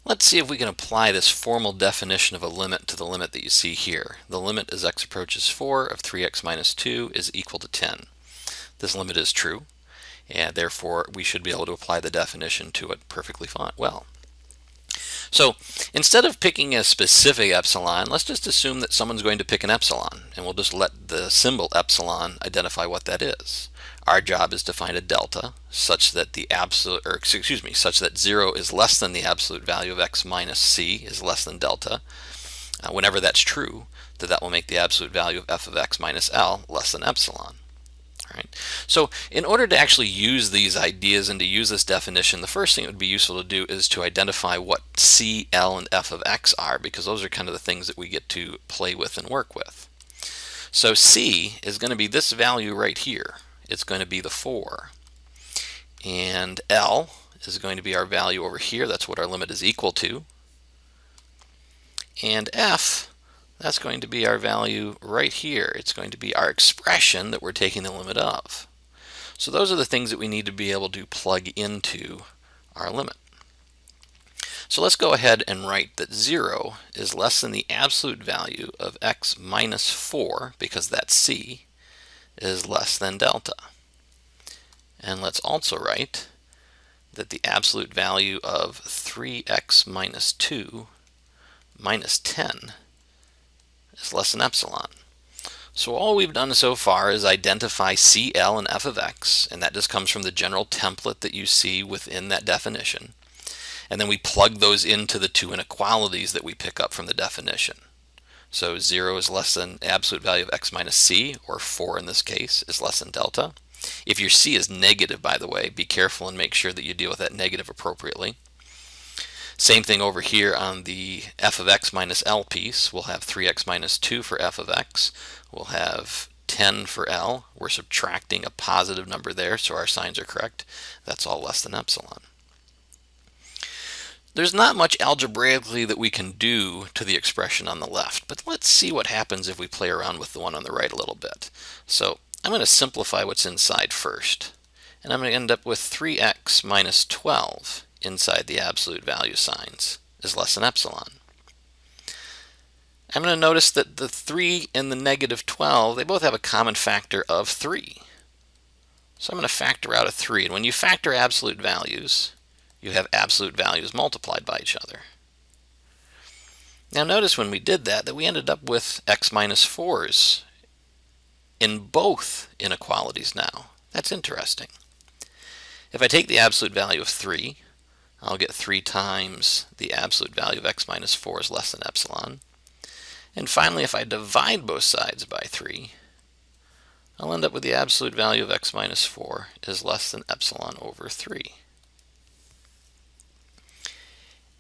Let's see if we can apply this formal definition of a limit to the limit that you see here. The limit as x approaches 4 of 3x minus 2 is equal to 10. This limit is true, and therefore we should be able to apply the definition to it perfectly fine. Well, so instead of picking a specific epsilon, let's just assume that someone's going to pick an epsilon, and we'll just let the symbol epsilon identify what that is. Our job is to find a delta such that such that 0 is less than the absolute value of x minus c is less than delta. Whenever that's true, that will make the absolute value of f of x minus l less than epsilon. Right. So in order to actually use these ideas and to use this definition, the first thing it would be useful to do is to identify what c, l, and f of x are, because those are kind of the things that we get to play with and work with. So c is going to be this value right here. It's going to be the 4. And l is going to be our value over here. That's what our limit is equal to. And f, that's going to be our value right here. It's going to be our expression that we're taking the limit of. So those are the things that we need to be able to plug into our limit. So let's go ahead and write that 0 is less than the absolute value of x minus 4, because that c is less than delta. And let's also write that the absolute value of 3x minus 2 minus 10 is less than epsilon. So all we've done so far is identify c, l, and f of x, and that just comes from the general template that you see within that definition. And then we plug those into the two inequalities that we pick up from the definition. So 0 is less than the absolute value of x minus c, or 4 in this case, is less than delta. If your c is negative, by the way, be careful and make sure that you deal with that negative appropriately. Same thing over here on the f of x minus l piece. We'll have 3x minus 2 for f of x. We'll have 10 for l. We're subtracting a positive number there, so our signs are correct. That's all less than epsilon. There's not much algebraically that we can do to the expression on the left, but let's see what happens if we play around with the one on the right a little bit. So I'm going to simplify what's inside first, and I'm going to end up with 3x minus 12 inside the absolute value signs is less than epsilon. I'm going to notice that the 3 and the negative 12, they both have a common factor of 3. So I'm going to factor out a 3, and when you factor absolute values, you have absolute values multiplied by each other. Now notice when we did that we ended up with x minus 4's in both inequalities now. That's interesting. If I take the absolute value of 3, I'll get 3 times the absolute value of x minus 4 is less than epsilon. And finally, if I divide both sides by 3, I'll end up with the absolute value of x minus 4 is less than epsilon over 3.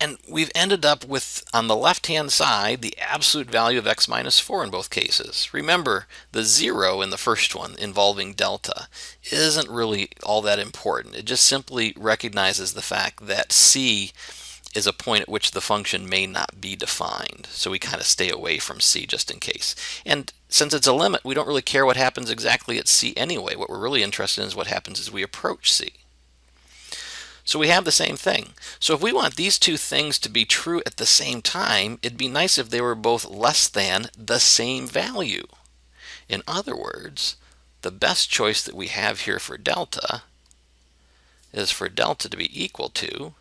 And we've ended up with, on the left-hand side, the absolute value of x minus 4 in both cases. Remember, the 0 in the first one involving delta isn't really all that important. It just simply recognizes the fact that c is a point at which the function may not be defined. So we kind of stay away from c just in case. And since it's a limit, we don't really care what happens exactly at c anyway. What we're really interested in is what happens as we approach c. So we have the same thing. So if we want these two things to be true at the same time, it'd be nice if they were both less than the same value. In other words, the best choice that we have here for delta is for delta to be equal to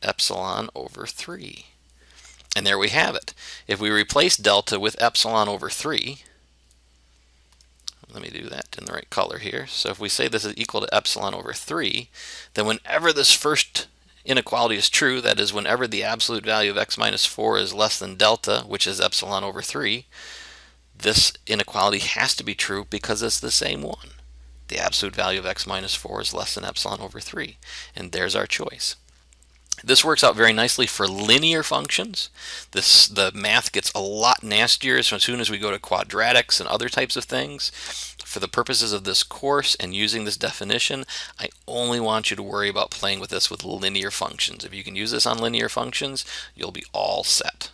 epsilon over 3. And there we have it. If we replace delta with epsilon over 3, let me do that in the right color here. So if we say this is equal to epsilon over 3, then whenever this first inequality is true, that is whenever the absolute value of x minus 4 is less than delta, which is epsilon over 3, this inequality has to be true because it's the same one. The absolute value of x minus 4 is less than epsilon over 3. And there's our choice. This works out very nicely for linear functions. The math gets a lot nastier as soon as we go to quadratics and other types of things. For the purposes of this course and using this definition, I only want you to worry about playing with this with linear functions. If you can use this on linear functions, you'll be all set.